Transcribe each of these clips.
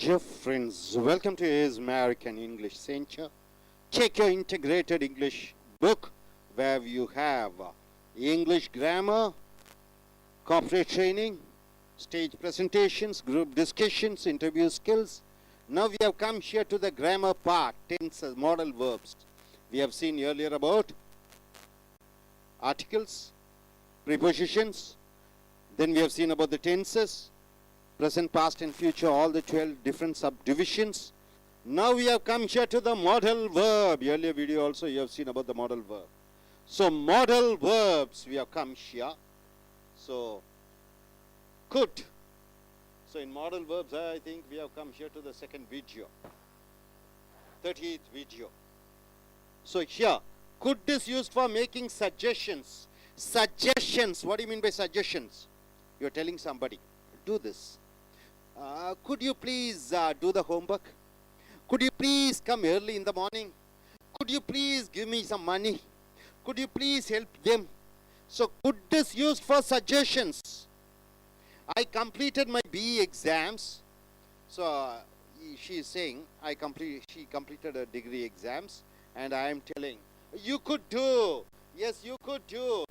Dear friends, welcome to his American English Center. Check your integrated English book where you have English grammar, corporate training, stage presentations, group discussions, interview skills. Now we have come here to the grammar part, tenses, modal verbs. We have seen earlier about articles, prepositions. Then we have seen about the tenses, present, past and future, all the 12 different subdivisions. Now we have come here to the modal verb. Earlier video also you have seen about the modal verb. So modal verbs we have come here. So could. So in modal verbs I think we have come here to the second video. 38th video. So here could is used for making suggestions. Suggestions. What do you mean by suggestions? You are telling somebody, do this. Could you please do the homework? Could you please come early in the morning? Could you please give me some money? Could you please help them? So could is used for suggestions. I completed my BE exams. So she is saying she completed her degree exams, and I am telling you could do. Yes, you could do.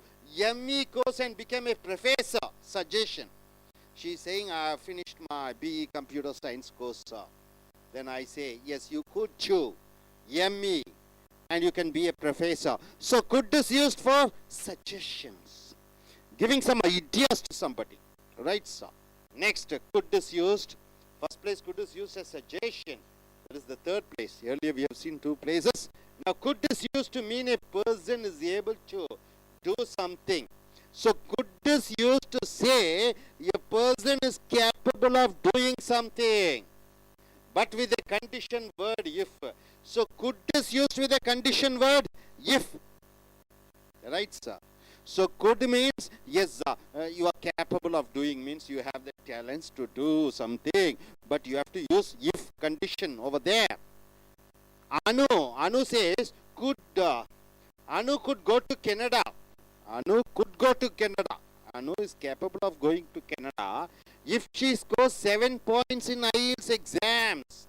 ME course and become a professor. Suggestion. She is saying I have finished my BE computer science course. Then I say yes, you could do ME and you can be a professor. So could is used for suggestions, giving some ideas to somebody. Right, sir? Next, could is used. First place, could is used as suggestion. That is the third place. Earlier we have seen two places. Now could is used to mean a person is able to do something. So could is used to say a person is capable of doing something, but with a condition word if. So could is used with a condition word if. Right, sir? So could means yes, you are capable of doing, means you have the talents to do something, but you have to use if condition over there. Anu says could Anu could go to Canada. Anu could go to Canada. Anu is capable of going to Canada if she scores 7 points in IELTS exams.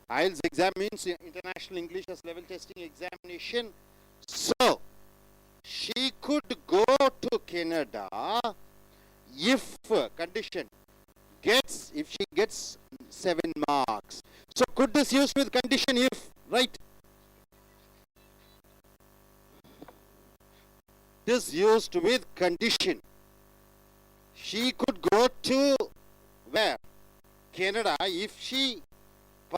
IELTS exam means International English as Level Testing Examination. So she could go to Canada if condition gets, if she gets 7 marks. So could is used with condition if, right? This used with condition. She could go to where? Canada if she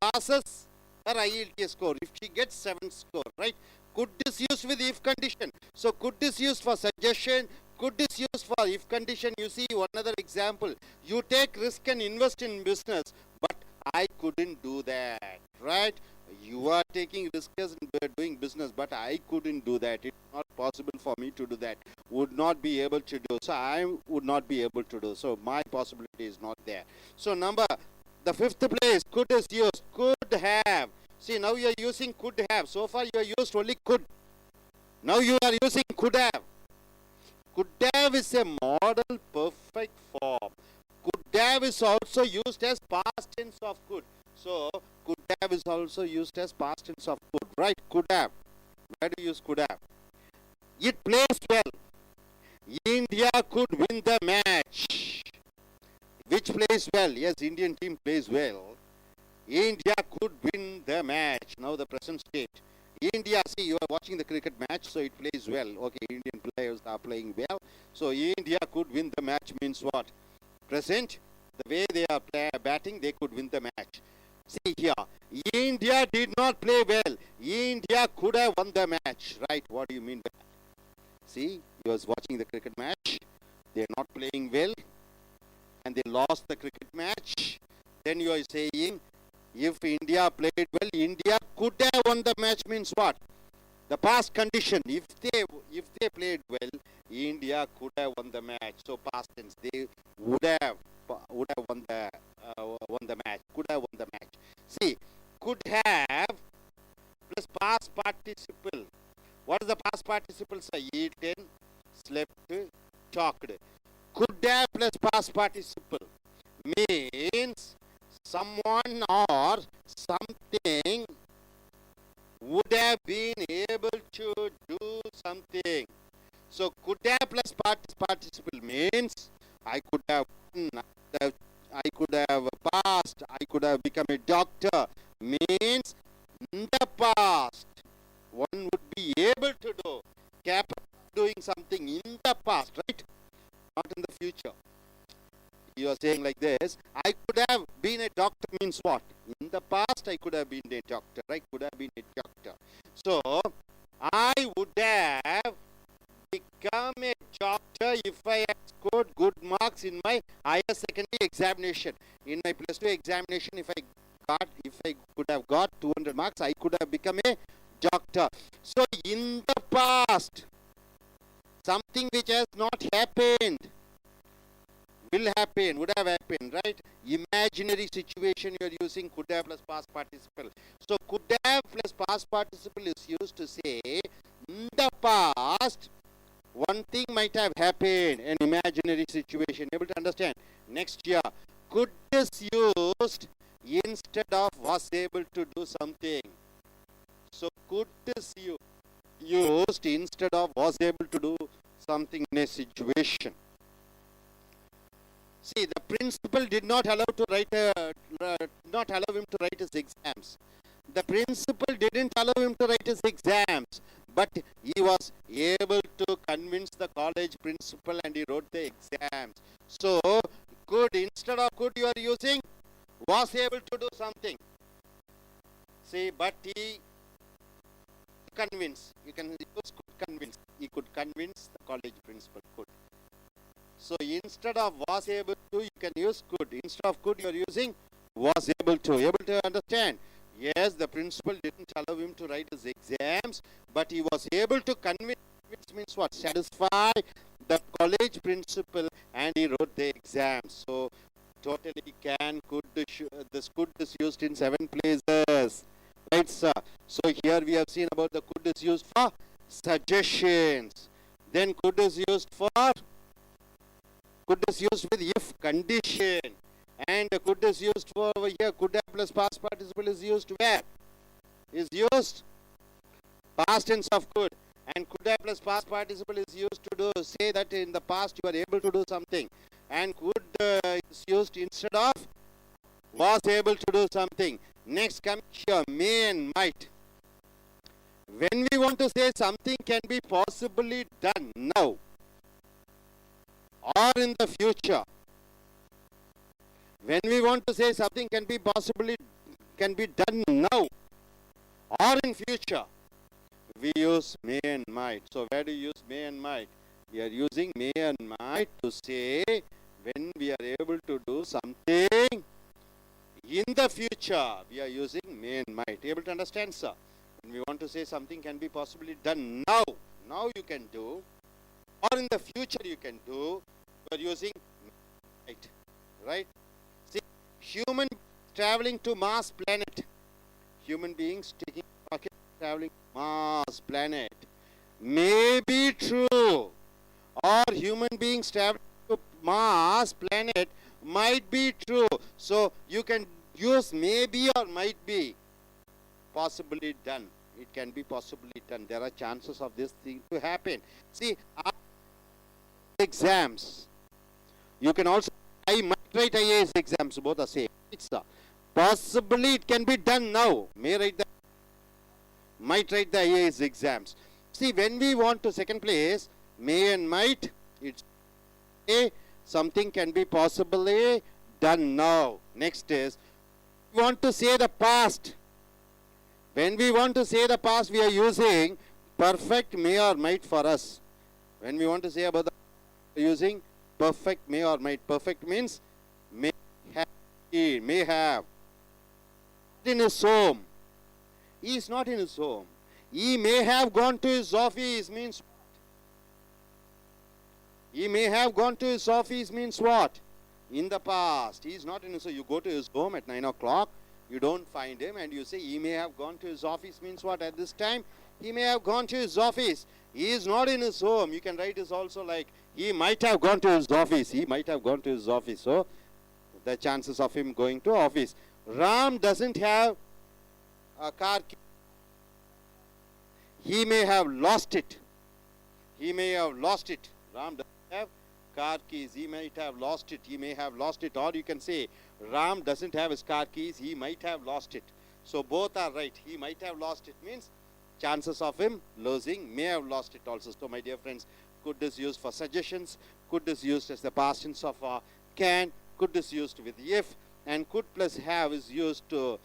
passes her IELTS score, if she gets 7 score, right? Could is used with if condition. So could is used for suggestion, could is used for if condition. You see one other example. You take risk and invest in business, but I couldn't do that, right? You are taking risks and doing business, but I couldn't do that. It's not possible for me to do that. Would not be able to do. So I would not be able to do. So my possibility is not there. So the fifth place, could is used. Could have. See, now you are using could have. So far you are used only could. Now you are using could have. Could have is a modal perfect form. Could have is also used as past tense of could. So could have is also used as past tense of could, right? Could have. Where do you use could have? It plays well. India could win the match. Which plays well? Yes, Indian team plays well. India could win the match. Now the present state. India, see, you are watching the cricket match, so it plays well. Okay, Indian players are playing well. So India could win the match means what? Present. The way they are batting, they could win the match. See here, India did not play well. India could have won the match. Right, what do you mean by that? See, you was watching the cricket match. They are not playing well, and they lost the cricket match. Then you are saying, if India played well, India could have won the match means what? The past condition. If they played well, India could have won the match. So past tense, they would have won the match. Could have won the match. See, could have plus past participle. What is the past participle? Say, eaten, slept, talked. Could have plus past participle means someone or something would have been able to do something. So could have plus participle means I could have passed, I could have become a doctor, means in the past one would be able to do, capable of doing something in the past, right? Not in the future. You are saying like this, I could have been a doctor means what? In the past I could have been a doctor, right? Could have been a doctor. So I would have become a doctor if I had scored good marks in my higher secondary examination. In my plus 2 examination, if I could have got 200 marks, I could have become a doctor. So in the past, something which has not happened will happen, would have happened, right? Imaginary situation you are using could have plus past participle. So could have plus past participle is used to say in the past one thing might have happened, an imaginary situation. Able to understand? Next year, could is used instead of was able to do something. So could is used instead of was able to do something in a situation. See, the principal did not allow him to write his exams. The principal didn't allow him to write his exams, but he was able to convince the college principal and he wrote the exams. So, could, instead of could you are using was able to do something. See, but he convinced. You can use could convince. He could convince the college principal. Could. So instead of was able to, you can use could. Instead of could, you are using was able to. Able to understand? Yes, the principal didn't allow him to write his exams, but he was able to convince, means what? Satisfy the college principal, and he wrote the exams. So totally can, could, this could is used in 7 places. Right, sir? So here we have seen about the could is used for suggestions. Then could is used for, could is used with if condition. And could is used for over here, could have plus past participle is used where? Is used past tense of could. And could have plus past participle is used to do, say that in the past you are able to do something. And could is used instead of was able to do something. Next coming here, may and might. When we want to say something can be possibly done now or in the future, when we want to say something can be done now or in future, we use may and might. So where do you use may and might? We are using may and might to say when we are able to do something in the future. We are using may and might. Able to understand, sir? When we want to say something can be possibly done now, you can do, or in the future you can do, you are using might, right? See, human traveling to Mars planet, human beings taking rocket traveling to Mars planet may be true, or human beings traveling to Mars planet might be true. So you can use maybe or might be. Possibly done. It can be possibly done. There are chances of this thing to happen. See, exams. You can also, I might write IAS exams, both are same. It's possibly it can be done now. May write the, might write the IAS exams. See, when we want to second place, may and might, it's a something can be possibly done now. Next is, we want to say the past. When we want to say the past, we are using perfect may or might for us. When we want to say about the we are using perfect may or might. Perfect means may have. He may have. In his home. He is not in his home. He may have gone to his office means what? He may have gone to his office means what? In the past. He is not in his home. You go to his home at 9 o'clock. You don't find him and you say he may have gone to his office means what? At this time, he may have gone to his office. He is not in his home. You can write this also like he might have gone to his office. He might have gone to his office. So, the chances of him going to office. Ram doesn't have a car key. He may have lost it. He may have lost it. Ram doesn't have car keys. He might have lost it. He may have lost it. Or you can say Ram doesn't have his car keys. He might have lost it. So both are right. He might have lost it means chances of him losing, may have lost it also. So my dear friends, could is used for suggestions. Could is used as the past tense of can. Could is used with if. And could plus have is used to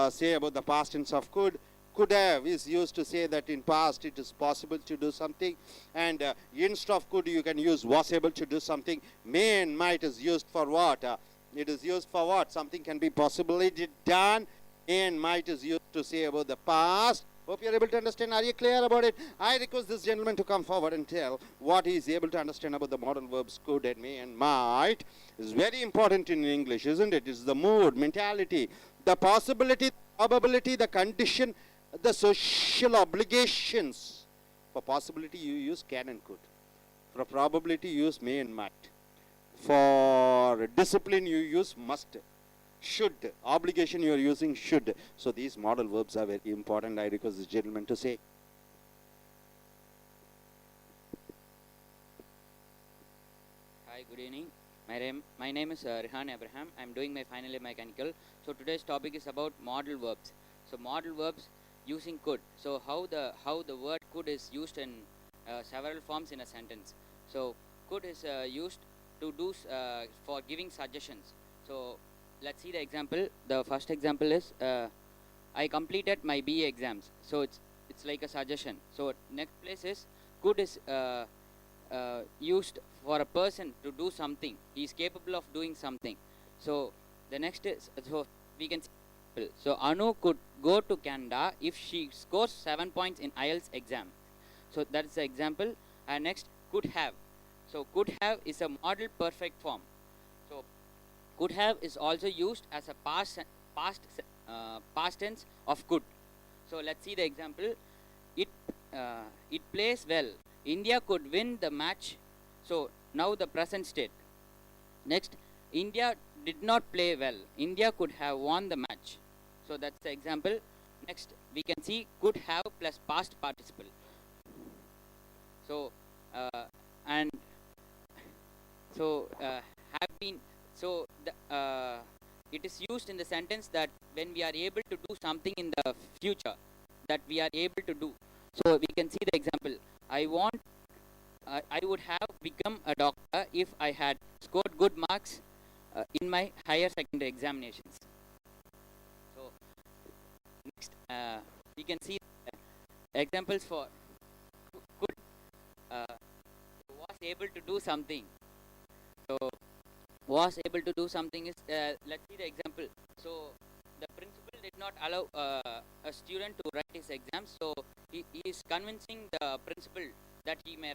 say about the past tense of could. Could have is used to say that in past it is possible to do something, and instead of could you can use was able to do something. May and might is used for what? It is used for what? Something can be possibly done. May and might is used to say about the past. Hope you are able to understand. Are you clear about it? I request this gentleman to come forward and tell what he is able to understand about the modal verbs could and may and might. Is very important in English, isn't it? It's the mood, mentality, the possibility, the probability, the condition, the social obligations. For possibility you use can and could. For probability you use may and might. For discipline you use must, should. Obligation you are using should. So these modal verbs are very important. I request this gentleman to say. Hi, good evening. My name is Rehan Abraham. I am doing my final year mechanical. So today's topic is about modal verbs. So modal verbs using could. So how the word could is used in several forms in a sentence. So could is used to do for giving suggestions. So let's see the example. The first example is I completed my BA exams. So it's like a suggestion. So next place is could is used for a person to do something. He is capable of doing something. So the next is, so we can see, so Anu could go to Canada if she scores 7 points in IELTS exam. So that's the example. And next, could have. So could have is a modal perfect form. So could have is also used as a past tense of could. So let's see the example. It plays well. India could win the match. So now the present state. Next, India did not play well. India could have won the match. So that's the example. Next, we can see could have plus past participle. So and so have been. So the it is used in the sentence that when we are able to do something in the future, that we are able to do. So we can see the example. I would have become a doctor if I had scored good marks in my higher secondary examinations. So next, we can see examples for could was able to do something. So was able to do something is let's see the example. So the principal did not allow a student to write his exams. So he is convincing the principal that he may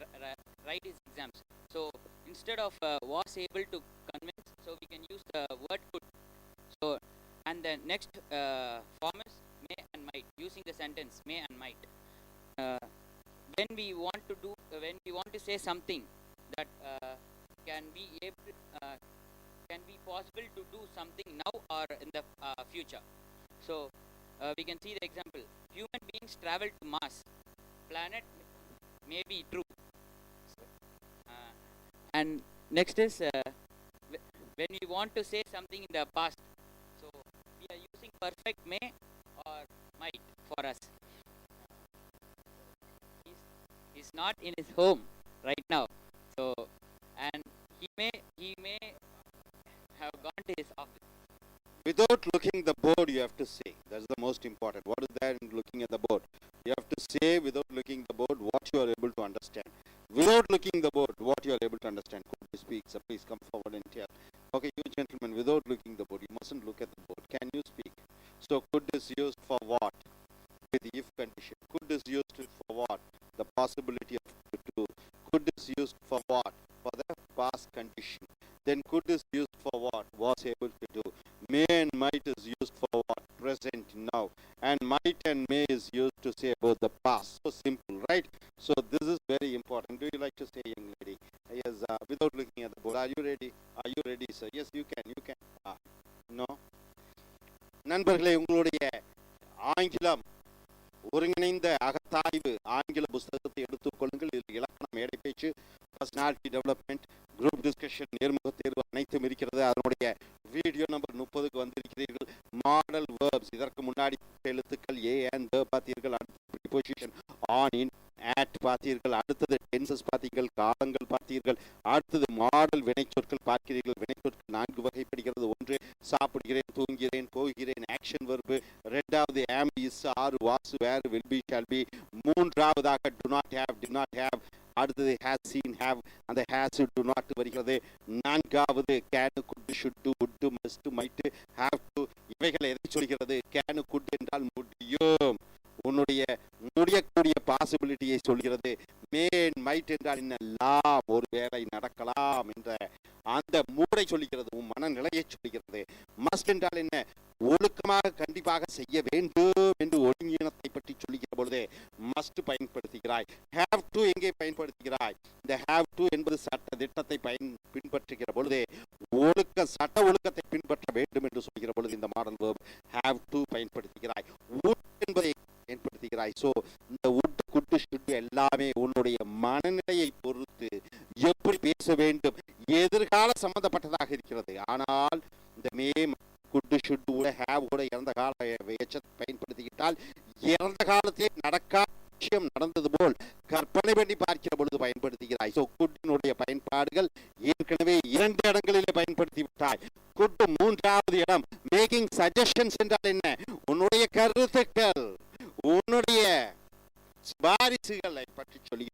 write his exams. So instead of was able to convince, so we can use the word could. So and the next form is may and might, using the sentence may and might. When we want to say something that can be possible to do something now or in the future. So we can see the example. Human beings travel to Mars. Planet may be true. And next is when we want to say something in the past. So we are using perfect may or might for us. He's not in his home right now. So and he may have gone to his office. Without looking the board, you have to say. That's the most important. What is there in looking at the board? You have to say without looking the board what you are able to understand. Without looking the board, what you are able to understand. Could you speak? So please come forward and tell. Okay, you gentlemen, without looking the board, you mustn't look at the board. Can you speak? So could is used for what? With the if condition. Could is used for what? The possibility of could do. Could is used for what? For the past condition. Then could is used for what? Was able to do. May and might is used for what? Present now. And might and may is used to say about the past. So simple, right? So this is very important. Do you like to say, young lady? Yes, without looking at the board. Are you ready? Are you ready, sir? Yes, you can. You can. No? நண்பர்களே, உங்களுடைய ஆங்கிலம் ஒருங்கிணைந்த அகத்தாய்வு ஆங்கில புஸ்தகத்தை எடுத்துக்கொள்ளுங்கள். இதில் இலக்கணம், மேடை பேச்சு, பர்சனாலிட்டி டெவலப்மெண்ட், குரூப் டிஸ்கஷன், நேர்முக தேர்வு அனைத்தும் இருக்கிறது. அதனுடைய வீடியோ நம்பர் 30க்கு வந்திருக்கிறீர்கள். மாடல் வேர்ப்ஸ், இதற்கு முன்னாடி எழுத்துக்கள் ஏ அண்ட் பார்த்தீர்கள். அடுத்து ப்ரிபோசிஷன் ஆன், இன், ஆட் பார்த்தீர்கள். அடுத்தது டென்சஸ் பார்த்தீர்கள், காலங்கள் பார்த்தீர்கள். அடுத்தது மாடல் வினைச்சொற்கள் பார்க்கிறீர்கள். வினைச்சொற்கள் 4 வகைப்படுகிறது. ஒன்று சாப்பிடுகிறேன், தூங்குகிறேன், போகிறேன், ஆக்ஷன் வெர்பு. ரெண்டாவது am, is, are, was, were, will be, shall be. மூன்றாவதாக do not have, did not have. அடுத்தது ஹேஸ் சீன், ஹேவ், அந்த ஹேஸ் டு நாட் வருகிறது. நான்காவது can, could, should, would, must, might, have to. இவைகள் எதை சொல்கிறது? Can, good என்றால் முடியும், உன்னுடைய முடியக்கூடிய பாசிபிலிட்டியை சொல்கிறது. மேன், மைட் என்றால் என்னெல்லாம், ஒரு வேலை நடக்கலாம் என்ற அந்த மூடை சொல்கிறது, உன் மனநிலையை சொல்கிறது. மஸ்ட் என்றால் என்ன? ஒழுக்கமாக கண்டிப்பாக செய்ய வேண்டும் என்று ஒழுங்கினத்தை பற்றி சொல்லுகிற பொழுது மஸ்ட் பயன்படுத்துகிறாய். ஹேவ் டு எங்கே பயன்படுத்துகிறாய்? இந்த ஹேவ் டு என்பது சட்ட திட்டத்தை பின்பற்றுகிற பொழுது சட்ட ஒழுக்கத்தை பின்பற்ற வேண்டும் என்று சொல்கிற பொழுது இந்த மாடல் வேர்ப் ஹேவ் டு பயன்படுத்துகிறாய். என்பதை பயன்படுத்துகிறாய். ஸோ இந்த உட், குட்டு, ஷுட் எல்லாமே உன்னுடைய மனநிலையை பொறுத்து எப்படி பேச வேண்டும், எதிர்கால சம்பந்தப்பட்டதாக இருக்கிறது. ஆனால் இந்த மே, குட்டு, ஷுட் கூட ஹேவ் கூட இறந்த கால எச்சத்தை பயன்படுத்திக்கிட்டால் இறந்த காலத்திலே நடக்காத விஷயம் நடந்தது போல் கற்பனை பண்ணி பார்க்கிற பொழுது பயன்படுத்துகிறாய். ஸோ குட்டினுடைய பயன்பாடுகள் ஏற்கனவே 2 இடங்களிலே பயன்படுத்தி விட்டாய். குட்டு 3வது இடம். மேக்கிங் சஜஷன்ஸ் என்றால் என்ன? உன்னுடைய கருத்துக்கள், உன்னுடைய சிபாரிசுகளை பற்றி சொல்லி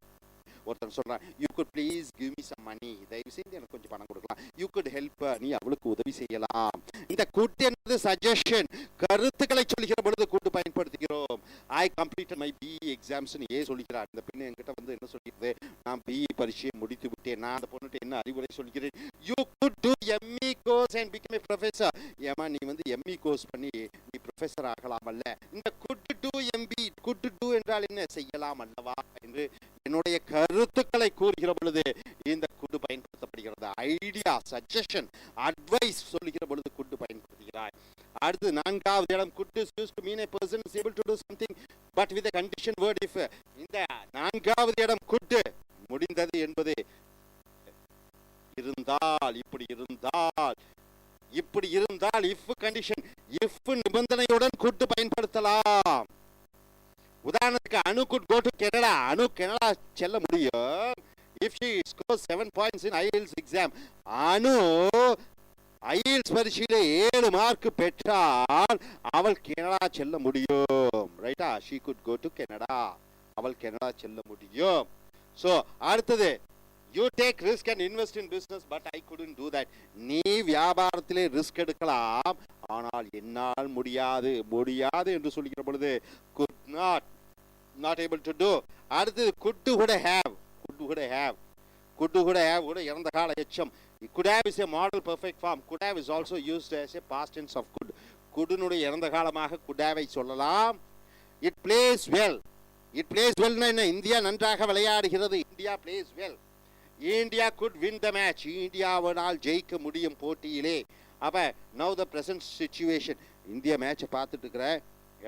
ஒருத்தர் சொல்றான், you could please give me some money, தயவு செய்து எனக்கு கொஞ்சம் பணம் கொடுக்கலாம். யூ குட் ஹெல்ப், நீ அவளுக்கு உதவி செய்யலாம். இந்த குட் என்பது சஜஷன், கருத்துக்களை சொல்கிற பொழுது கூட்டு பயன்படுத்துகிறோம். I completed my BE exams ஏ சொல்லிக்கிறார். இந்த பெண்ணு என்கிட்ட வந்து என்ன சொல்லிடுது, நான் பிஇ பரீட்சையை முடித்து விட்டேன். நான் அந்த பொண்ணுட்டு என்ன அறிவுரை சொல்கிறேன்? You could do ME course and become a professor. ஏமா நீ வந்து எம்இ கோர்ஸ் பண்ணி நீ ப்ரொஃபஸர் ஆகலாம் அல்ல. இந்த good to MP, good to என்றால் என்ன? செய்யலாம் அல்லவா என்று என்னுடைய கருத்துக்களை கூறுகிற பொழுது இந்த குட் பயன்படுத்தப்படுகிறது. ஐடியா, சஜஷன், அட்வைஸ் சொல்லுகிற பொழுது குட் பயன்படுத்துகிறாய். அடுத்து 4வது இடம். Good is used to mean a person is able to do something but with a condition word if. இந்த 4வது இடம் குட் முடிந்தது என்பது இருந்தால், இப்படி இருந்தால், இப்படி இருந்தால், if கண்டிஷன், if நிபந்தனையுடன் குட் பயன்படுத்தலாம். உதாரணத்துக்கு அனு could go to Canada. Anu Canada செல்ல முடியும். if she scores 7 points in IELTS exam. Anu IELTS பரீட்சையிலே 7 மார்க் பெற்றால் அவள் கனடா செல்ல முடியும். ரைட்டா? she could go to Canada. அவள் கனடா செல்ல முடியும். சோ அடுத்தது, you take risk and invest in business but I couldn't do that. நீ வியாபாரத்திலே ரிஸ்க் எடுக்கலாம், ஆனால் என்னால் முடியாது, முடியாது என்று சொல்லுகிற பொழுது could not, not able to do. அடுத்தது could would have, could would have, could would have கூட இறந்த கால எச்சம். could have is a modal perfect form. could have is also used as a past tense of could. couldனுடைய இறந்த காலமாக could have ஐ சொல்லலாம். it plays well, it plays well என்ன? India நன்றாக விளையாடுகிறது. India plays well. India could win the match. இந்தியாவால் ஜெயிக்க முடியும் போட்டியிலே. அப்ப now the present situation, India மேட்சை பார்த்துட்டு இருக்கிற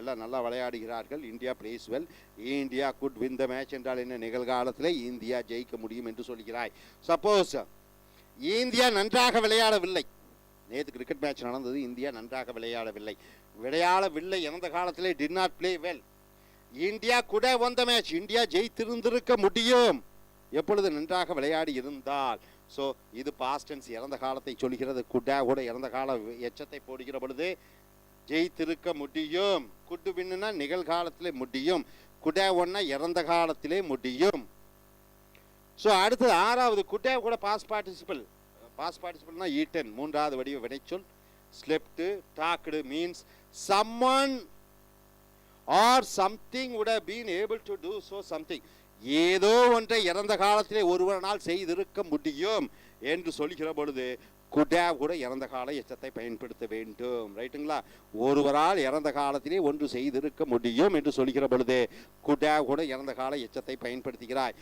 எல்லாம் நல்லா விளையாடுகிறார்கள். India plays well. India could win the match என்றால் என்ன? நிகழ்காலத்தில் இந்தியா ஜெயிக்க முடியும் என்று சொல்கிறாய். சப்போஸ் இந்தியா நன்றாக விளையாடவில்லை, நேற்று கிரிக்கெட் மேட்ச் நடந்தது, இந்தியா நன்றாக விளையாடவில்லை எந்த காலத்திலே did not play well. India could have won the match. India ஜெயித்திருந்திருக்க முடியும் எப்பொழுது? நன்றாக விளையாடி இருந்தால். ஸோ இது பாஸ்ட் டென்ஸ், இறந்த காலத்தை சொல்கிறது. குட் ஹேவ் கூட இறந்த கால எச்சத்தை போடுகிற பொழுது ஜெயித்திருக்க முடியும். குட் வின்னா நிகழ்காலத்திலே முடியும், குட் ஹேவ் ஒன்னா இறந்த காலத்திலே முடியும். ஸோ அடுத்தது 6வது, குட் ஹேவ் கூட பாஸ்ட் பார்ட்டிசிபிள். பாஸ்ட் பார்ட்டிசிபிள்னா ஈட்டன், 3வது வடிவ வினைச்சொல். Slept, talk to means someone or something would have been able to do so something. ஏதோ ஒன்றை இறந்த காலத்திலே ஒருவனால் செய்திருக்க முடியும் என்று சொல்கிற பொழுது could have கூட இறந்த கால எச்சத்தை பயன்படுத்த வேண்டும். ரைட்டுங்களா? ஒருவரால் இறந்த காலத்திலே ஒன்று செய்திருக்க முடியும் என்று சொல்கிற பொழுது could have கூட இறந்த கால எச்சத்தை பயன்படுத்துகிறாய்.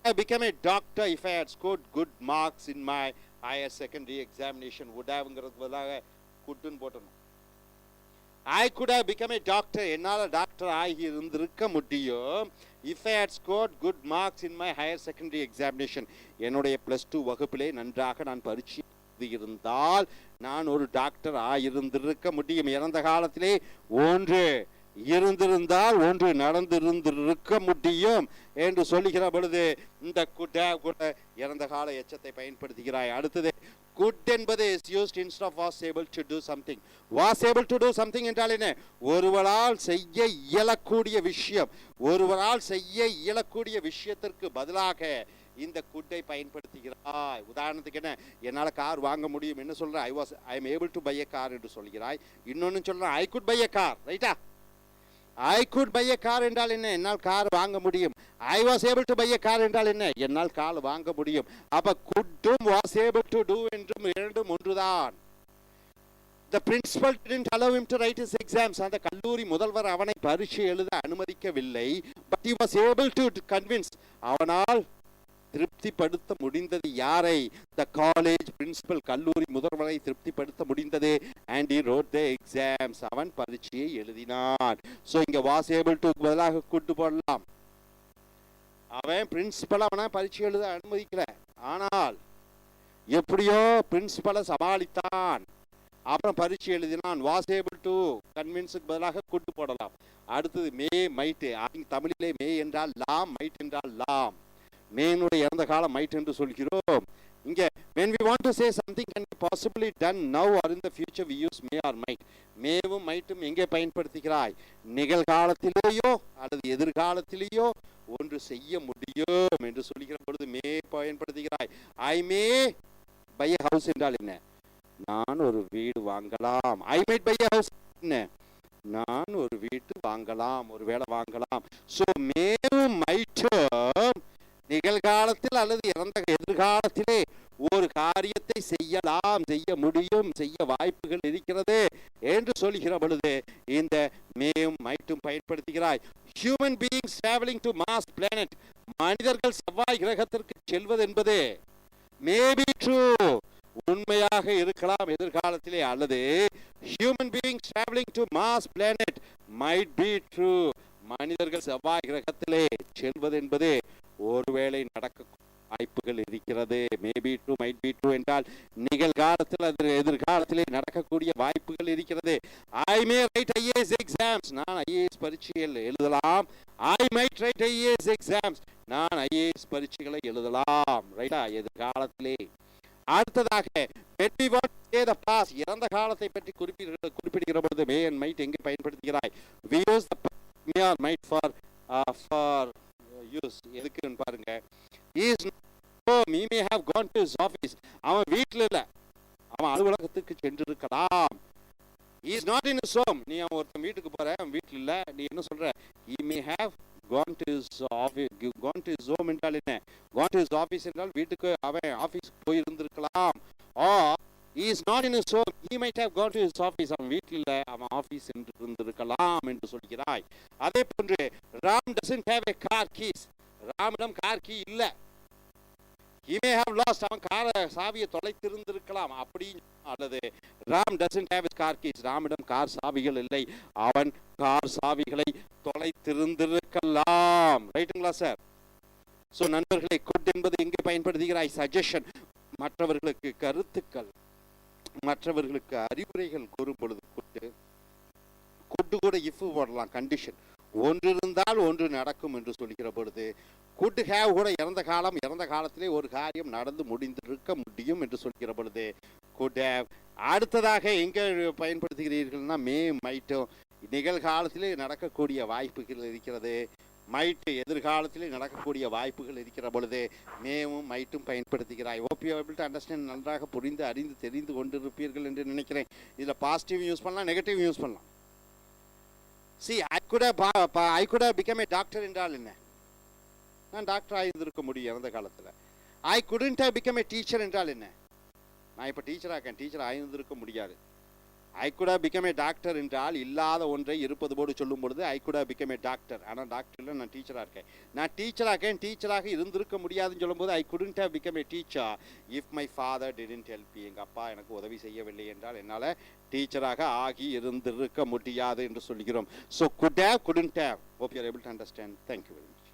I became a doctor if I had scored good marks in my higher secondary examination. would haveங்கிறது பதிலாக couldன்னு போட்டணும். I could have become a doctor. என்னால் டாக்டர் ஆகி இருந்திருக்க முடியும். If I had scored good marks in my higher secondary examination. என்னுடைய +2 வகுப்பிலே நன்றாக நான் பரீட்சை இருந்தால் நான் ஒரு டாக்டர் ஆயிருந்திருக்க முடியும். இறந்த காலத்திலே ஒன்று இருந்திருந்தால் ஒன்று நடந்திருந்திருக்க முடியும் என்று சொல்லுகிற பொழுது இந்த கூட இறந்த கால எச்சத்தை பயன்படுத்துகிறாய். அடுத்தது could என்பது is used instead of was able to do something. was able to do something என்றால் என்ன? ஒருவரால் செய்ய இயலக்கூடிய விஷயம், ஒருவரால் செய்ய இயலக்கூடிய விஷயத்திற்கு பதிலாக இந்த குட்டை பயன்படுத்துகிறாய். உதாரணத்துக்கு என்ன, என்னால் கார் வாங்க முடியும் என்ன சொல்ற? I am able to buy a car என்று சொல்கிறாய். இன்னொன்னு சொல்ற I could buy a car, ரைட்டா? I could buy a car என்றால் என்ன? என்னால் கார் வாங்க முடியும். I was able to buy a car என்றால் என்ன? என்னால் கார் வாங்க முடியும். அப்ப குட்டும் வாஸ் ஏபிள் டு டூ என்றும் இரண்டும் ஒன்றுதான். The principal didn't allow him to write his exams. அந்த கல்லூரி முதல்வர் அவனை பரீட்சை எழுத அனுமதிக்கவில்லை. But he was able to convince. அவனால் திருப்திப்படுத்த முடிந்தது யாரை? The college principal, கல்லூரி முதல்வரை திருப்திப்படுத்த முடிந்தது. And he wrote the exams. அவன் பரீட்சையை எழுதினான். So இங்க was able to பதிலாக could போடலாம். அவன் பிரின்சிபல் அவனை பரீட்சை எழுத அனுமதிக்கல, ஆனால் எப்படியோ பிரின்சிபலை சமாளித்தான், அப்புறம் பரீட்சை எழுதினான். was able to convince பதிலாக could போடலாம். அடுத்தது மே மைட். தமிழிலே மே என்றால் லாம், மைட் என்றால் லாம். மேனுடைய இறந்த காலம் மைட் என்று சொல்கிறோம். இங்க when we want to say something can be possibly done now or in the future we use may or might. மேவும் மைட்டும் எங்கே பயன்படுத்துகிறாய்? நிகழ்காலத்திலேயோ அல்லது எதிர்காலத்திலேயோ ஒன்று செய்ய முடியும் என்று சொல்கிற பொழுது மே பயன்படுத்துகிறாய். ஐ மே பை எ ஹவுஸ் என்றால் என்ன? நான் ஒரு வீடு வாங்கலாம். I might buy a house என்ன? நான் ஒரு வீட்டு வாங்கலாம், ஒரு வேளை வாங்கலாம். சோ மேவும் மைட்டும் நிகழ்காலத்தில் அல்லது எதிர்காலத்திலே ஒரு காரியத்தை செய்யலாம், செய்ய முடியும், செய்ய வாய்ப்புகள் இருக்கிறது என்று சொல்கிற பொழுது இந்த மேயும் மைட்டும் பயன்படுத்துகிறாய். Human beings travelling to Mars planet. மனிதர்கள் செவ்வாய் கிரகத்திற்கு செல்வது என்பது மேபி ட்ரூ, உண்மையாக இருக்கலாம் எதிர்காலத்திலே, அல்லது human beings travelling to Mars planet might be true. மனிதர்கள் செவ்வாய் கிரகத்திலே செல்வது என்பது ஒருவேளை நடக்க வாய்ப்புகள் இருக்கிறது. Maybe true, might be true என்றால் நிகழ்காலத்தில் அது எதிர்காலத்திலே நடக்கக்கூடிய வாய்ப்புகள் இருக்கிறது. I may write IAS exams. நான் ஐஏஎஸ் பரீட்சைகள் எழுதலாம். I might write IAS exams. நான் ஐஏஎஸ் பரீட்சைகளை எழுதலாம், ரைட்டா? எதிர்காலத்திலே. அடுத்ததாக when we want to say the past, இறந்த காலத்தை பற்றி குறிப்பிடுகிற பொழுது மே and might எங்கே பயன்படுத்துகிறாய்? we use the may or might for use. எதுக்குன்னு பாருங்க. he is not home, he may have gone to his office. அவன் வீட்டில் இல்ல, அவன் அலுவலகத்துக்கு சென்றிருக்கலாம். he is not in his home. நீ அவன் ஒருத்தன் வீட்டுக்கு போற, அவன் வீட்டில் இல்ல, நீ என்ன சொல்ற? he may have gone to his office. gone to his home என்றால் என்ன? gone to his office என்றால் வீட்டுக்கு அவன் ஆபீஸ்க்கு போயிருந்திருக்கலாம். or he is not in his home, he might have gone to his office. அவன் வீட்டில் இல்ல, அவன் ஆபீஸ் என்று இருந்திருக்கலாம் என்று சொல்கிறாய். அதே போன்று Ram doesn't have a car keys. ராமிடம் கார் கீ இல்ல. he may have lost. அவன் கார சாவியை தொலைத்திருந்திருக்கலாம் அப்படி. அல்லது Ram doesn't have his car keys. ராமிடம் கார் சாவிகள் இல்லை, அவன் கார் சாவிகளை தொலைத்திருந்திருக்கலாம். ரைட்டுங்களா சார்? சோ நண்பர்களே, could என்பது எங்கே பயன்படுத்துகிறாய்? சஜஷன், மற்றவர்களுக்கு கருத்துக்கள், மற்றவர்களுக்கு அறிவுரைகள் கூறும் பொழுது could கூட if போடலாம், கண்டிஷன். ஒன்று இருந்தால் ஒன்று நடக்கும் என்று சொல்கிற பொழுது could have கூட இறந்த காலத்திலே ஒரு காரியம் நடந்து முடிந்திருக்க முடியும் என்று சொல்கிற பொழுது could have. அடுத்ததாக எங்கே பயன்படுத்துகிறீர்கள்னா மே மைட்டும் நிகழ்காலத்திலே நடக்கக்கூடிய வாய்ப்புகள் இருக்கிறது. மைட்டு எதிர்காலத்திலே நடக்கக்கூடிய வாய்ப்புகள் இருக்கிற பொழுது மேவும் மைட்டும் பயன்படுத்துகிறாய். hope you are able to understand. நன்றாக புரிந்து அறிந்து தெரிந்து கொண்டிருப்பீர்கள் என்று நினைக்கிறேன். இதில் பாசிட்டிவ் யூஸ் பண்ணலாம், நெகட்டிவ் யூஸ் பண்ணலாம். see I could have become a doctor என்றால் என்ன? நான் டாக்டர் ஆகியிருக்க முடியும் இறந்த காலத்தில். I couldn't have become a teacher என்றால் என்ன? நான் இப்போ டீச்சர் ஆகியிருக்க முடியாது. I could have become a doctor என்றால் இல்லாத ஒன்றை இருப்பது போடு சொல்லும் பொழுது I could have become a doctor. ஆனால் டாக்டரில் நான் டீச்சராக இருக்கேன். நான் டீச்சராக இருந்திருக்க முடியாதுன்னு சொல்லும்போது I couldn't have become a teacher if my father didn't help me. எங்கள் அப்பா எனக்கு உதவி செய்யவில்லை என்றால் என்னால் டீச்சராக ஆகி இருந்திருக்க முடியாது என்று சொல்கிறோம். So good have, couldn't have. Hope you are able to understand. Thank you very much.